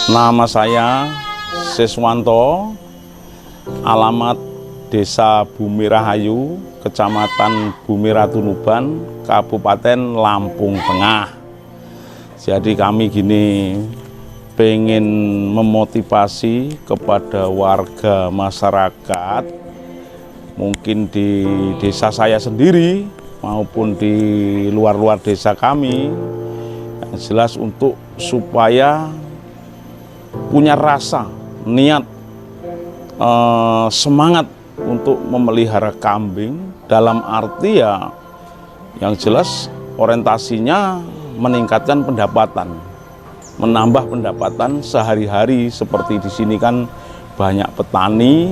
Nama saya Siswanto, alamat Desa Bumi Rahayu, Kecamatan Bumi Ratunuban, Kabupaten Lampung Tengah. Jadi kami gini pengen memotivasi kepada warga masyarakat, mungkin di desa saya sendiri maupun di luar-luar desa kami, yang jelas untuk supaya punya rasa, niat, semangat untuk memelihara kambing, dalam arti ya yang jelas orientasinya meningkatkan pendapatan, menambah pendapatan sehari-hari. Seperti di sini kan banyak petani,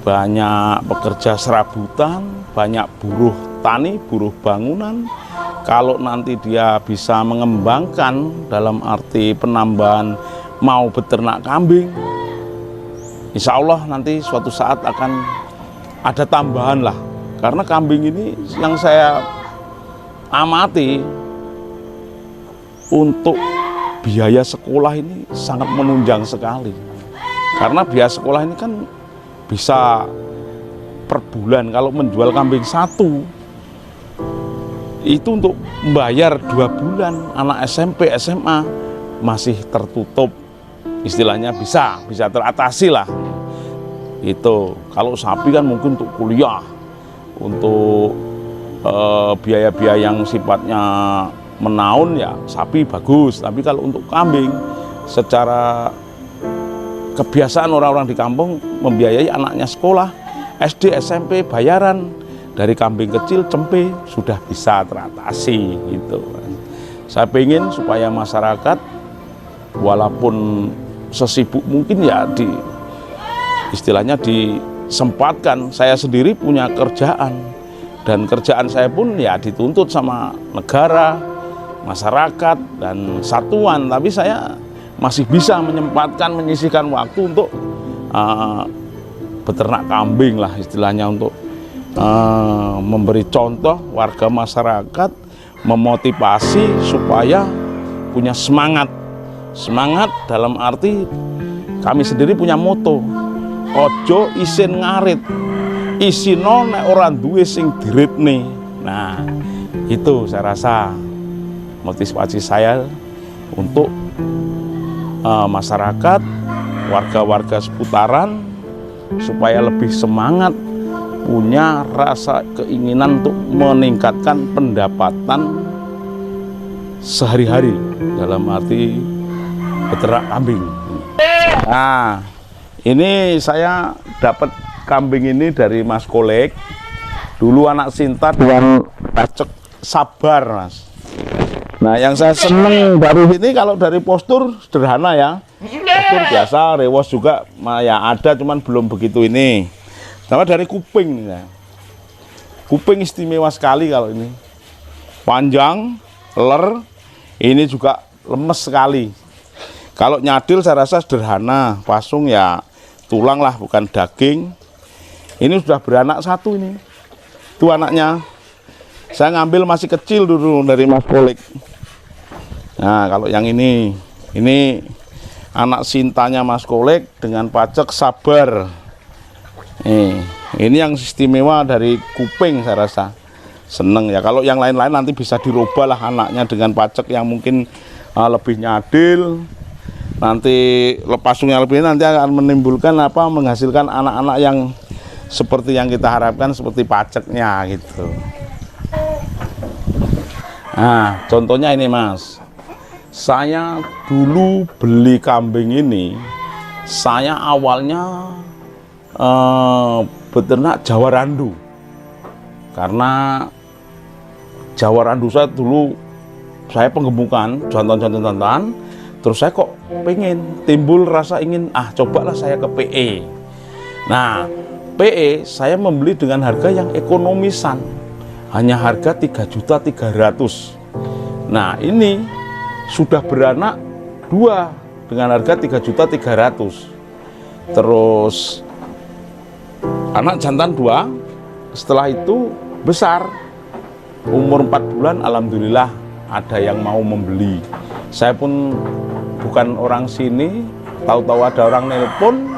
banyak pekerja serabutan, banyak buruh tani, buruh bangunan. Kalau nanti dia bisa mengembangkan dalam arti penambahan mau beternak kambing, insya Allah nanti suatu saat akan ada tambahan lah. Karena kambing ini yang saya amati, untuk biaya sekolah ini sangat menunjang sekali. Karena biaya sekolah ini kan bisa per bulan. Kalau menjual kambing satu itu untuk membayar 2 bulan anak SMP, SMA masih tertutup, istilahnya bisa teratasi lah. Itu kalau sapi kan mungkin untuk kuliah, untuk biaya-biaya yang sifatnya menaun ya sapi bagus. Tapi kalau untuk kambing, secara kebiasaan orang-orang di kampung membiayai anaknya sekolah SD, SMP, bayaran dari kambing kecil cempe sudah bisa teratasi gitu. Saya pengen supaya masyarakat walaupun sesibuk mungkin ya istilahnya disempatkan. Saya sendiri punya kerjaan, dan kerjaan saya pun ya dituntut sama negara, masyarakat, dan satuan. Tapi saya masih bisa menyisihkan waktu untuk beternak kambing lah istilahnya, untuk memberi contoh warga masyarakat, memotivasi supaya punya semangat dalam arti kami sendiri punya moto, ojo isin ngarit, isino nek ora duwe sing diritne. Nah, itu saya rasa motivasi saya untuk masyarakat, warga-warga seputaran supaya lebih semangat, punya rasa keinginan untuk meningkatkan pendapatan sehari-hari dalam arti beternak kambing. Nah, ini saya dapat kambing ini dari Mas Kolek. Dulu anak Sinta dengan pacek sabar, Mas. Nah, yang saya seneng baru ini kalau dari postur sederhana ya. Postur biasa, rewos juga ya ada, cuman belum begitu ini. Sama dari kuping ya. Kuping istimewa sekali kalau ini. Panjang, ler, ini juga lemes sekali. Kalau nyadil saya rasa sederhana, pasung ya tulang lah, bukan daging. Ini sudah beranak satu ini. Itu anaknya. Saya ngambil masih kecil dulu dari Mas Kolek. Nah, kalau yang ini anak Sintanya Mas Kolek dengan pacek sabar. Ini yang istimewa dari kuping, saya rasa seneng ya. Kalau yang lain-lain nanti bisa dirubah lah anaknya dengan pacek yang mungkin lebih nyadil. Nanti pasungnya lebih, nanti akan menimbulkan menghasilkan anak-anak yang seperti yang kita harapkan, seperti paceknya gitu. Nah, contohnya ini Mas, saya dulu beli kambing ini, saya awalnya beternak Jawa Randu. Karena Jawa Randu saya dulu, saya penggemukan jantan-jantan, terus saya kok pengen, timbul rasa ingin, cobalah saya ke PE. Nah, PE saya membeli dengan harga yang ekonomisan, hanya harga 3.300.000. Nah, ini sudah beranak 2 dengan harga 3.300.000. Terus anak jantan 2, setelah itu besar, umur 4 bulan, alhamdulillah ada yang mau membeli. Saya pun bukan orang sini, tahu-tahu ada orang nelpon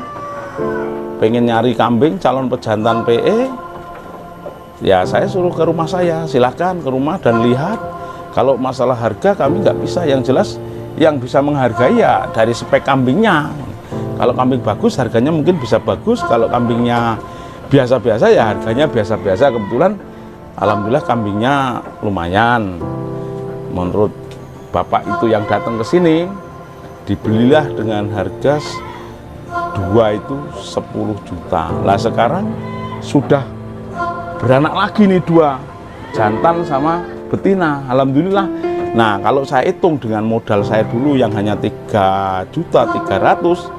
pengen nyari kambing calon pejantan PE, ya saya suruh ke rumah saya, silahkan ke rumah dan lihat. Kalau masalah harga kami nggak bisa, yang jelas yang bisa menghargai ya dari spek kambingnya. Kalau kambing bagus harganya mungkin bisa bagus, kalau kambingnya biasa-biasa ya harganya biasa-biasa. Kebetulan alhamdulillah kambingnya lumayan. Menurut bapak itu yang datang ke sini, dibelilah dengan harga 2 itu 10 juta. Lah sekarang sudah beranak lagi nih 2, jantan sama betina, alhamdulillah. Nah kalau saya hitung dengan modal saya dulu yang hanya 3.300.000,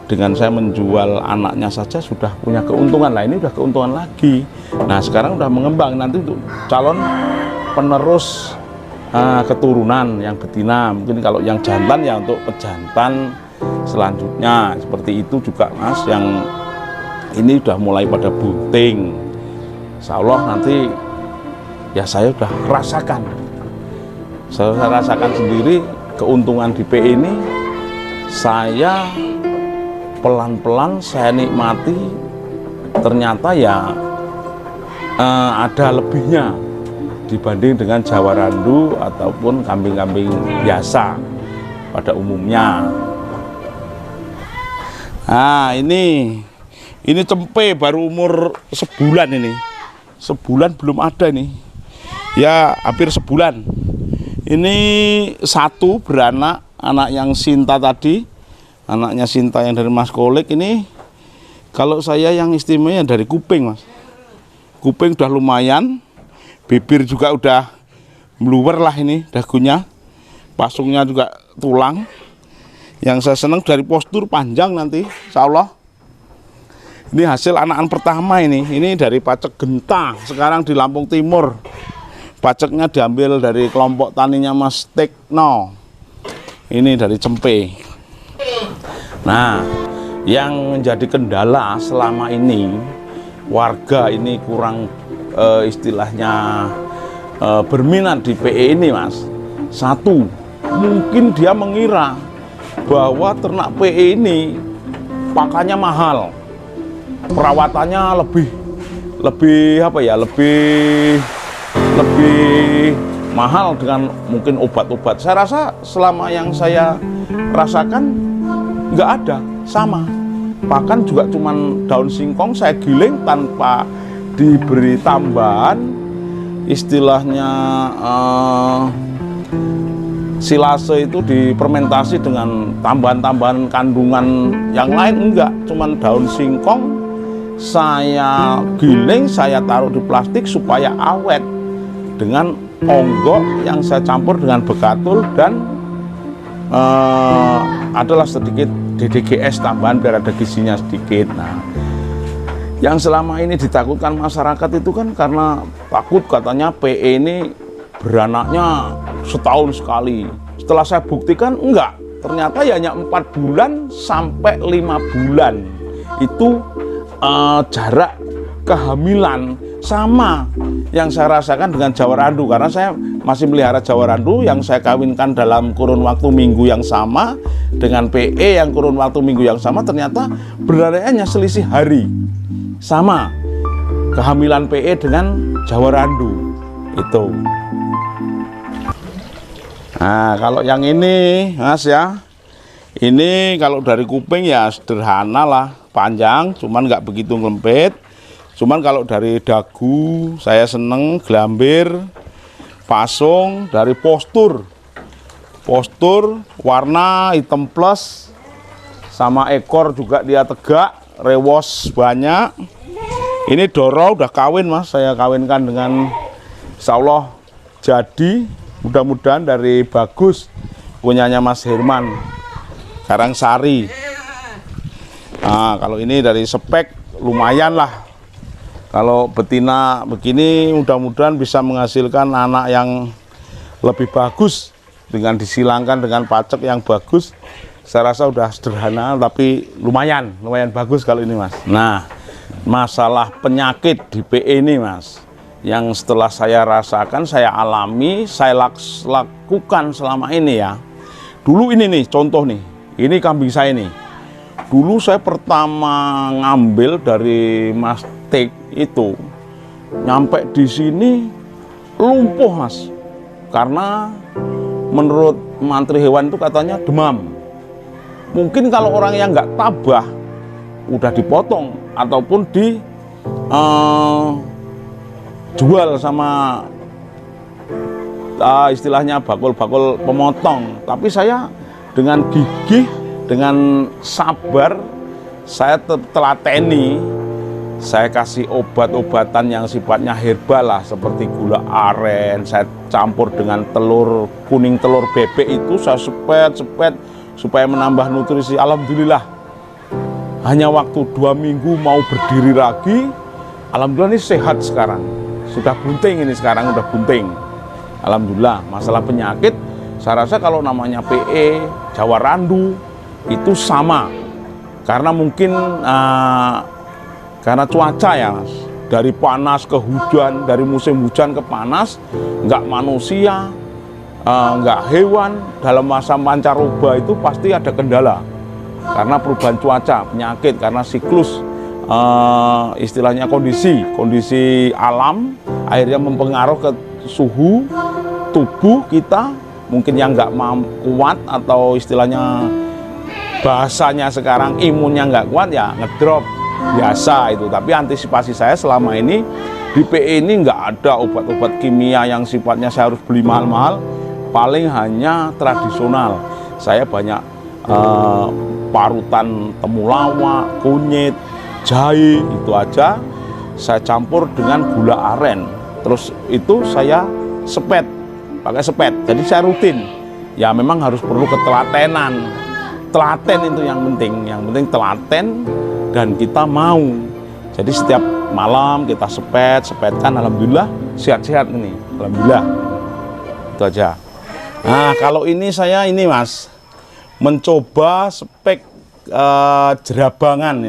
dengan saya menjual anaknya saja sudah punya keuntungan. Lah ini udah keuntungan lagi. Nah sekarang udah mengembang nanti untuk calon penerus keturunan yang betina. Mungkin kalau yang jantan ya untuk pejantan selanjutnya, seperti itu juga mas. Yang ini udah mulai pada bunting, insya Allah nanti ya saya udah rasakan, saya rasakan sendiri keuntungan di PE ini. Saya pelan-pelan saya nikmati, ternyata ya ada lebihnya dibanding dengan Jawa Randu ataupun kambing-kambing biasa pada umumnya. Nah ini cempe baru umur sebulan, ini sebulan belum ada ini ya, hampir sebulan. Ini satu beranak, anak yang Sinta tadi, anaknya Sinta yang dari Mas Kolek. Ini kalau saya yang istimewanya dari kuping mas, kuping udah lumayan, bibir juga udah meluwer lah, ini dagunya, pasungnya juga tulang. Yang saya senang dari postur panjang nanti, insya Allah. Ini hasil anakan pertama ini dari Pacek Genta, sekarang di Lampung Timur. Paceknya diambil dari kelompok taninya Mas Tekno. Ini dari cempe. Nah, yang menjadi kendala selama ini, warga ini kurang istilahnya berminat di PE ini mas. Satu, mungkin dia mengira bahwa ternak PE ini pakannya mahal, perawatannya lebih apa ya, lebih mahal dengan mungkin obat-obat. Saya rasa selama yang saya rasakan nggak ada, sama. Bahkan juga cuman daun singkong saya giling tanpa diberi tambahan istilahnya silase itu difermentasi dengan tambahan-tambahan kandungan yang lain, enggak, cuman daun singkong saya giling, saya taruh di plastik supaya awet dengan onggok yang saya campur dengan bekatul dan adalah sedikit DDGS tambahan biar ada gizinya sedikit. Nah, yang selama ini ditakutkan masyarakat itu kan karena takut katanya PE ini beranaknya setahun sekali. Setelah saya buktikan enggak, ternyata ya hanya 4 bulan sampai 5 bulan itu jarak kehamilan. Sama yang saya rasakan dengan Jawa Randu, karena saya masih melihara Jawa Randu yang saya kawinkan dalam kurun waktu minggu yang sama dengan PE yang kurun waktu minggu yang sama, ternyata beranaknya selisih hari. Sama kehamilan PE dengan Jawa Randu itu. Nah kalau yang ini mas ya, ini kalau dari kuping ya sederhana lah, panjang cuman nggak begitu lempit. Cuman kalau dari dagu saya seneng, gelambir, pasung, dari postur warna hitam plus, sama ekor juga dia tegak, rewos banyak. Ini Doro udah kawin mas, saya kawinkan dengan insya Allah jadi, mudah-mudahan dari Bagus punyanya Mas Herman Karangsari. Nah kalau ini dari spek lumayan lah. Kalau betina begini mudah-mudahan bisa menghasilkan anak yang lebih bagus dengan disilangkan dengan pacek yang bagus. Saya rasa udah sederhana tapi lumayan bagus kalau ini mas. Nah masalah penyakit di PE ini mas, yang setelah saya rasakan, saya alami, saya lakukan selama ini ya, Dulu ini nih contoh nih, ini kambing saya nih. Dulu saya pertama ngambil dari Mas Tik itu, nyampe di sini lumpuh Mas, karena menurut mantri hewan itu katanya demam. Mungkin kalau orang yang nggak tabah udah dipotong ataupun jual sama istilahnya bakul-bakul pemotong. Tapi saya dengan gigih, dengan sabar, saya telateni. Saya kasih obat-obatan yang sifatnya herbal lah, seperti gula aren. Saya campur dengan telur kuning, telur bebek itu saya sepet supaya menambah nutrisi. Alhamdulillah, hanya waktu 2 minggu mau berdiri lagi, alhamdulillah ini sehat sekarang. Sudah bunting ini sekarang, udah bunting. Alhamdulillah. Masalah penyakit, saya rasa kalau namanya PE, Jawa Randu itu sama. Karena mungkin karena cuaca ya Mas, dari panas ke hujan, dari musim hujan ke panas, nggak manusia, nggak hewan, dalam masa pancaroba itu pasti ada kendala. Karena perubahan cuaca, penyakit, karena siklus, istilahnya kondisi alam, akhirnya mempengaruhi ke suhu tubuh kita, mungkin yang nggak kuat atau istilahnya bahasanya sekarang imunnya nggak kuat ya ngedrop. Biasa itu. Tapi antisipasi saya selama ini di PE ini nggak ada obat-obat kimia yang sifatnya saya harus beli mahal-mahal, paling hanya tradisional. Saya banyak parutan temulawak, kunyit, jahe, itu aja saya campur dengan gula aren, terus itu saya sepet, pakai sepet. Jadi saya rutin ya, memang harus perlu ketelatenan. Telaten itu yang penting telaten. Dan kita mau, jadi setiap malam kita sepetkan, alhamdulillah sehat-sehat ini, alhamdulillah. Itu aja. Nah kalau ini saya Mas mencoba spek jerabangan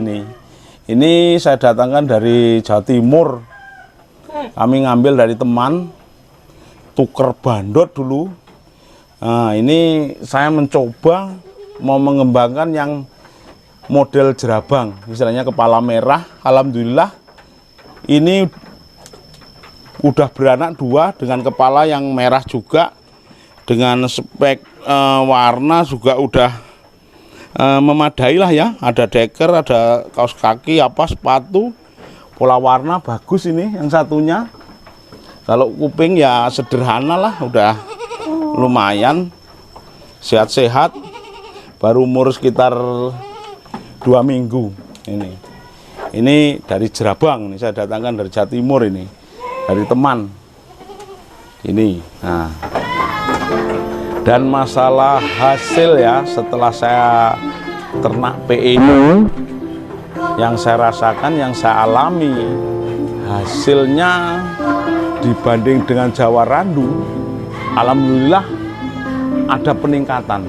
ini saya datangkan dari Jawa Timur. Kami ngambil dari teman, tuker bandot dulu. Nah ini saya mencoba mau mengembangkan yang model jerabang, misalnya kepala merah. Alhamdulillah ini udah beranak 2 dengan kepala yang merah juga, dengan spek warna juga udah memadai lah ya. Ada deker, ada kaos kaki, sepatu, pola warna bagus ini yang satunya. Kalau kuping ya sederhana lah, udah lumayan sehat-sehat, baru umur sekitar 2 minggu ini dari jerabang. Ini saya datangkan dari Jawa Timur, ini dari teman ini. Nah, dan masalah hasil ya, setelah saya ternak PE ini, yang saya rasakan, yang saya alami, hasilnya dibanding dengan Jawa Randu, alhamdulillah ada peningkatan.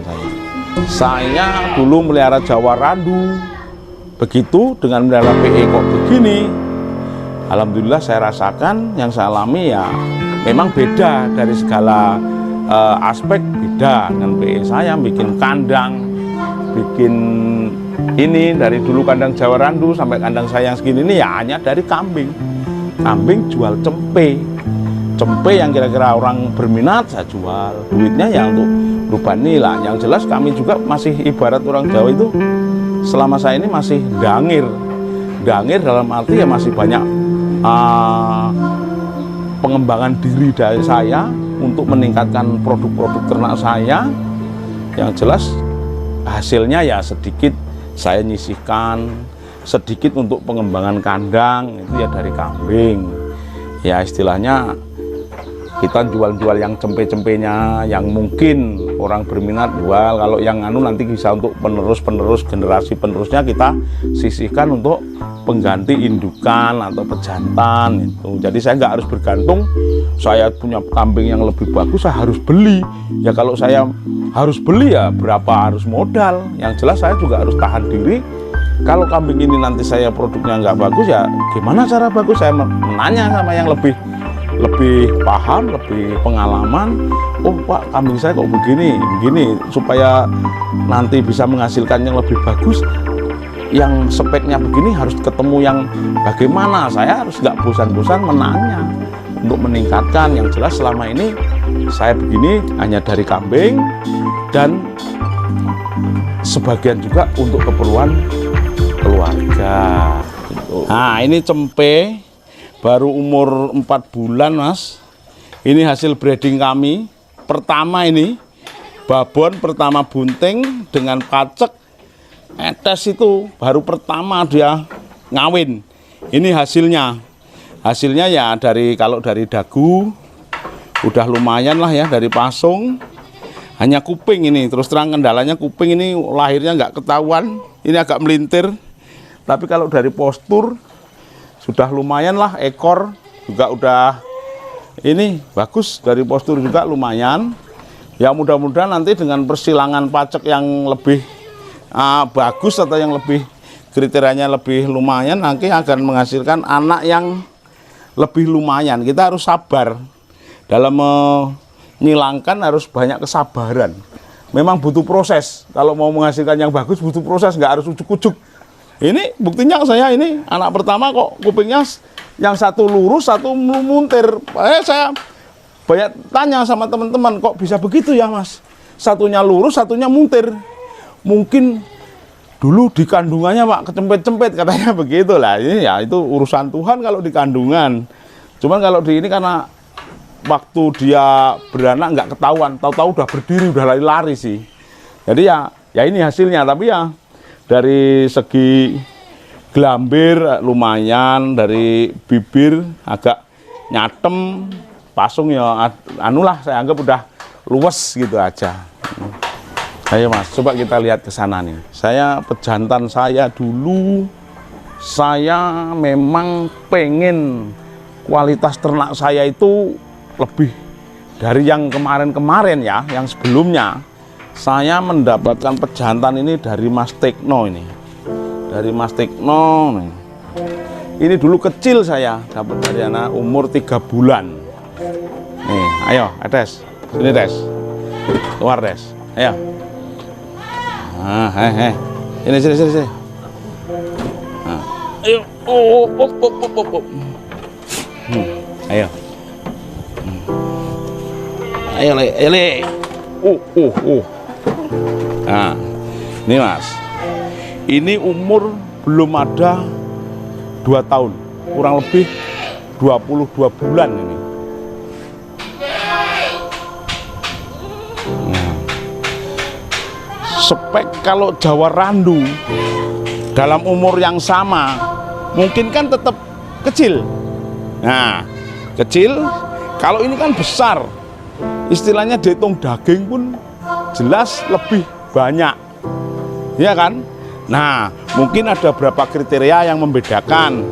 Saya dulu melihara Jawa Randu, begitu dengan melihara PE kok begini. Alhamdulillah saya rasakan, yang saya alami ya memang beda dari segala aspek, beda dengan PE. Saya bikin kandang, bikin ini dari dulu kandang Jawa Randu sampai kandang saya yang segini ini ya hanya dari kambing. Kambing jual cempe yang kira-kira orang berminat saya jual, duitnya ya untuk berubah nilai. Yang jelas kami juga masih ibarat orang Jawa itu, selama saya ini masih dangir dalam arti ya masih banyak pengembangan diri dari saya untuk meningkatkan produk-produk ternak saya. Yang jelas hasilnya ya sedikit saya nyisihkan, sedikit untuk pengembangan kandang itu ya dari kambing. Ya istilahnya kita jual-jual yang cempe-cempenya yang mungkin orang berminat jual. Kalau yang nanti bisa untuk penerus generasi penerusnya kita sisihkan untuk pengganti indukan atau pejantan itu. Jadi saya nggak harus bergantung saya punya kambing yang lebih bagus saya harus beli. Ya kalau saya harus beli ya berapa harus modal. Yang jelas saya juga harus tahan diri. Kalau kambing ini nanti saya produknya nggak bagus ya gimana cara bagus, saya menanya sama yang lebih lebih paham, lebih pengalaman. Oh Pak, kambing saya kok begini, supaya nanti bisa menghasilkan yang lebih bagus. Yang speknya begini harus ketemu yang bagaimana. Saya harus nggak bosan-bosan menanya untuk meningkatkan. Yang jelas selama ini saya begini hanya dari kambing dan sebagian juga untuk keperluan keluarga. Nah ini cempe baru umur 4 bulan Mas. Ini hasil breeding kami pertama, ini babon pertama bunting dengan pacek etes, itu baru pertama dia ngawin. Ini hasilnya ya kalau dari dagu udah lumayan lah ya, dari pasung. Hanya kuping ini, terus terang kendalanya kuping ini lahirnya nggak ketahuan, ini agak melintir. Tapi kalau dari postur sudah lumayan lah, ekor juga udah ini bagus, dari postur juga lumayan. Ya mudah-mudahan nanti dengan persilangan pacek yang lebih bagus atau yang lebih kriterianya lebih lumayan, nanti akan menghasilkan anak yang lebih lumayan. Kita harus sabar dalam menyilangkan, harus banyak kesabaran. Memang butuh proses. Kalau mau menghasilkan yang bagus butuh proses, nggak harus ujuk-ujuk. Ini buktinya saya ini anak pertama kok kupingnya yang satu lurus, satu muntir. Saya banyak tanya sama teman-teman, kok bisa begitu ya Mas? Satunya lurus, satunya muntir. Mungkin dulu di kandungannya Pak kecempet-cempet, katanya begitulah. Ini ya itu urusan Tuhan kalau di kandungan. Cuman kalau di ini karena waktu dia beranak nggak ketahuan, tahu-tahu udah berdiri, udah lari-lari sih. Jadi ya ini hasilnya. Tapi ya dari segi gelambir lumayan, dari bibir agak nyatem, pasung ya anulah, saya anggap udah luwes gitu aja. Ayo Mas, coba kita lihat ke sana nih. Saya pejantan saya dulu, saya memang pengen kualitas ternak saya itu lebih dari yang kemarin-kemarin ya, yang sebelumnya. Saya mendapatkan pejantan ini dari Mas Tekno ini. Dari Mas Tekno nih. Ini dulu kecil saya dapat dari anak umur 3 bulan. Nih, ayo, Des. Sini Des. Keluar Des. Ayo. Ini sini. Nah. Ayo. Ayo. Ayo le. Nah, ini Mas. Ini umur belum ada 2 tahun, kurang lebih 22 bulan ini. Nah, spek kalau Jawa Randu dalam umur yang sama mungkin kan tetap kecil. Nah, kecil. Kalau ini kan besar, istilahnya dihitung daging pun jelas lebih banyak, ya kan? Nah, mungkin ada beberapa kriteria yang membedakan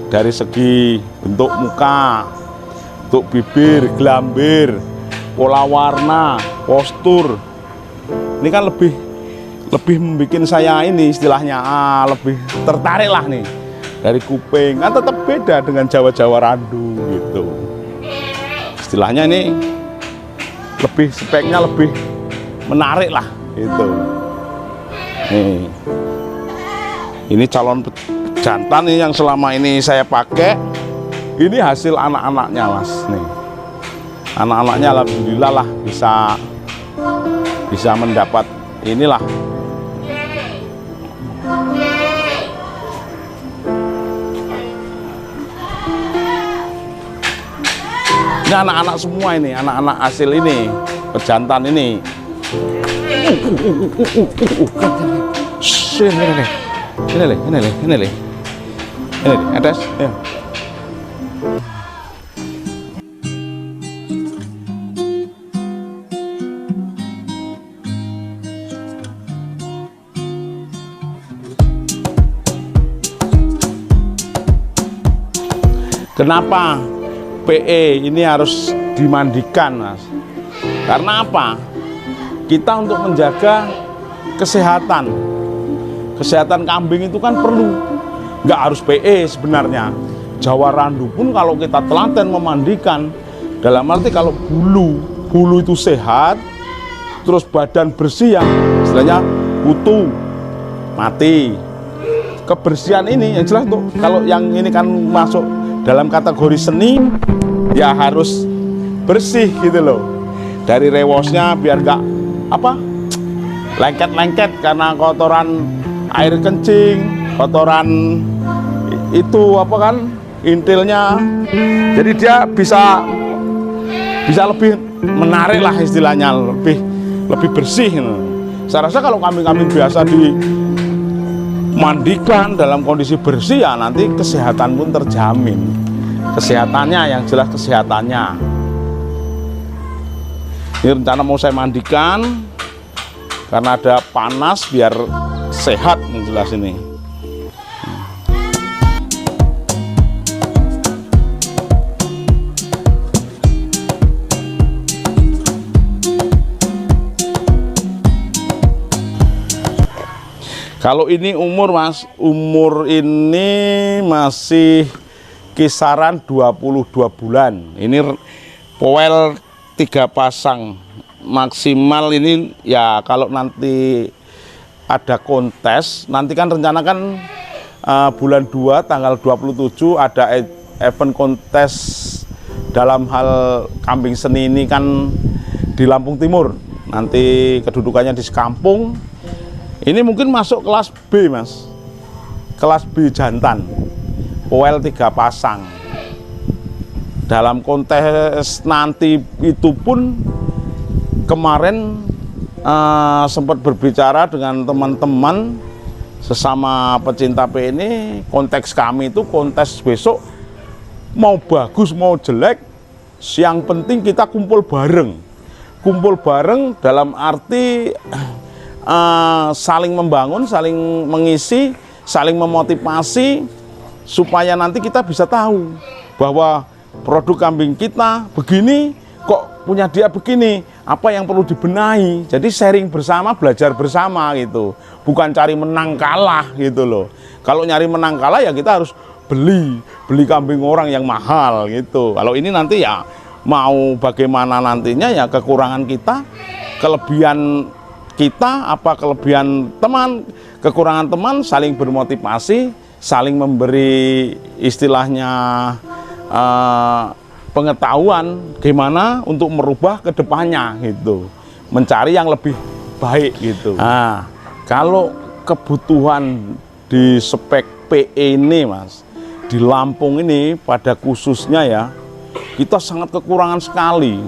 dari segi bentuk muka, bentuk bibir, gelambir, pola warna, postur. Ini kan lebih membuat saya ini istilahnya lebih tertarik lah nih. Dari kuping kan tetap beda dengan Jawa Randu gitu. Istilahnya ini lebih speknya lebih menarik lah itu. Nih. Ini calon jantan ini yang selama ini saya pakai. Ini hasil anak-anaknya Mas nih. Anak-anaknya alhamdulillah lah bisa mendapat inilah. Ini anak-anak semua ini, anak-anak hasil ini, pejantan ini. Ini, atas, ya. Kenapa PE ini harus dimandikan, Mas? Karena apa? Kita untuk menjaga kesehatan kambing itu kan perlu, nggak harus PE sebenarnya. Jawa Randu pun kalau kita telaten memandikan, dalam arti kalau bulu itu sehat, terus badan bersih yang istilahnya kutu mati. Kebersihan ini yang jelas tuh, kalau yang ini kan masuk dalam kategori seni, ya harus bersih gitu loh. Dari rewosnya biar nggak lengket-lengket karena kotoran air kencing, kotoran itu intilnya. Jadi dia bisa lebih menarik lah istilahnya, lebih bersih. Saya rasa kalau kambing-kambing biasa dimandikan dalam kondisi bersih, ya nanti kesehatan pun terjamin. Kesehatannya yang jelas kesehatannya. Ini rencana mau saya mandikan karena ada panas biar sehat yang jelas ini. Kalau ini umur ini masih kisaran 22 bulan. Ini poel 3 pasang maksimal ini ya. Kalau nanti ada kontes, nanti kan rencana kan bulan 2 tanggal 27 ada event kontes dalam hal kambing seni ini kan di Lampung Timur. Nanti kedudukannya di sekampung. Ini mungkin masuk kelas B, Mas. Kelas B jantan. Poel 3 pasang. Dalam kontes nanti itu pun kemarin sempat berbicara dengan teman-teman sesama pecinta PE ini. Konteks kami itu kontes besok mau bagus mau jelek, yang penting kita kumpul bareng. Kumpul bareng dalam arti saling membangun, saling mengisi, saling memotivasi, supaya nanti kita bisa tahu bahwa produk kambing kita begini, kok punya dia begini, apa yang perlu dibenahi. Jadi sharing bersama, belajar bersama gitu, bukan cari menang kalah gitu loh. Kalau nyari menang kalah ya kita harus beli kambing orang yang mahal gitu. Kalau ini nanti ya mau bagaimana nantinya, ya kekurangan kita, kelebihan kita, apa kelebihan teman, kekurangan teman, saling bermotivasi, saling memberi istilahnya pengetahuan gimana untuk merubah ke depannya gitu, mencari yang lebih baik gitu. Nah, kalau kebutuhan di spek PE ini, Mas, di Lampung ini pada khususnya ya, kita sangat kekurangan sekali.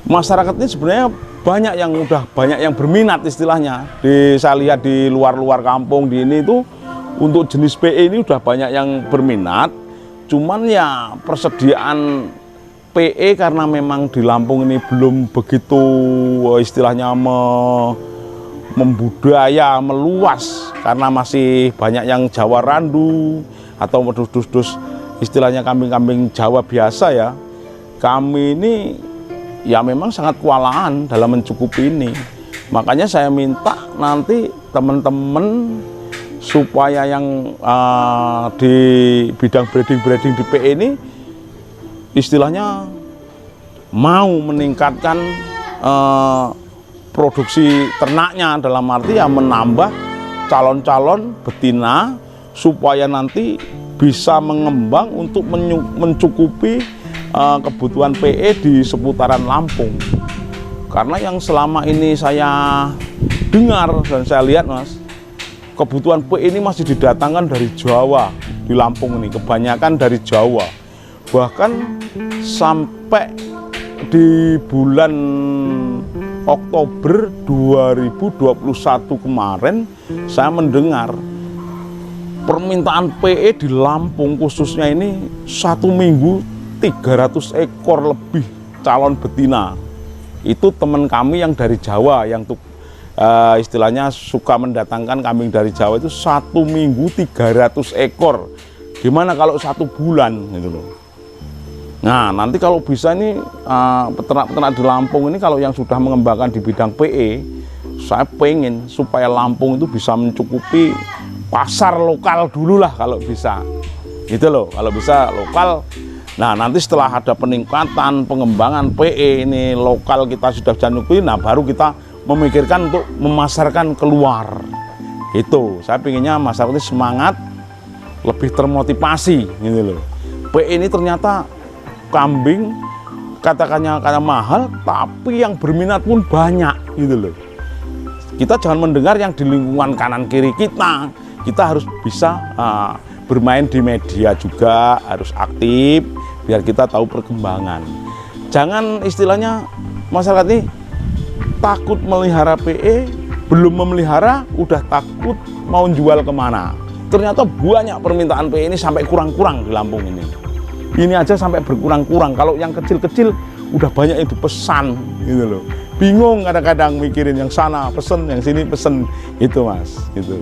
Masyarakat ini sebenarnya banyak yang berminat istilahnya. Saya lihat di luar kampung di ini tuh untuk jenis PE ini udah banyak yang berminat. Cuman ya persediaan PE karena memang di Lampung ini belum begitu istilahnya membudaya, meluas, karena masih banyak yang Jawa Randu atau dus-dus istilahnya kambing-kambing Jawa biasa ya. Kami ini ya memang sangat kewalahan dalam mencukupi ini. Makanya saya minta nanti teman-teman supaya yang di bidang breeding di PE ini istilahnya mau meningkatkan produksi ternaknya, dalam arti ya menambah calon-calon betina supaya nanti bisa mengembang untuk mencukupi kebutuhan PE di seputaran Lampung. Karena yang selama ini saya dengar dan saya lihat, Mas, kebutuhan PE ini masih didatangkan dari Jawa. Di Lampung ini kebanyakan dari Jawa. Bahkan sampai di bulan Oktober 2021 kemarin saya mendengar permintaan PE di Lampung khususnya ini 1 minggu 300 ekor lebih calon betina. Itu teman kami yang dari Jawa, yang istilahnya suka mendatangkan kambing dari Jawa itu 1 minggu 300 ekor. Gimana kalau 1 bulan gitu loh. Nah, nanti kalau bisa ini peternak-peternak di Lampung ini kalau yang sudah mengembangkan di bidang PE, saya pengen supaya Lampung itu bisa mencukupi pasar lokal dulu lah kalau bisa. gitu loh. Kalau bisa lokal. Nah, nanti setelah ada peningkatan pengembangan PE ini lokal kita sudah bisa nyukui, nah baru kita memikirkan untuk memasarkan keluar. Itu saya pinginnya masyarakat ini semangat, lebih termotivasi gitu loh. PE ini ternyata kambing katakannya karena mahal, tapi yang berminat pun banyak gitu loh. Kita jangan mendengar yang di lingkungan kanan kiri kita. Kita harus bisa bermain di media juga, harus aktif biar kita tahu perkembangan. Jangan istilahnya masyarakat ini takut melihara PE, belum memelihara udah takut mau jual kemana. Ternyata banyak permintaan PE ini sampai kurang-kurang di Lampung ini. Ini aja sampai berkurang-kurang. Kalau yang kecil-kecil udah banyak yang dipesan gitu loh. Bingung kadang-kadang mikirin yang sana pesen, yang sini pesen, itu Mas, gitu.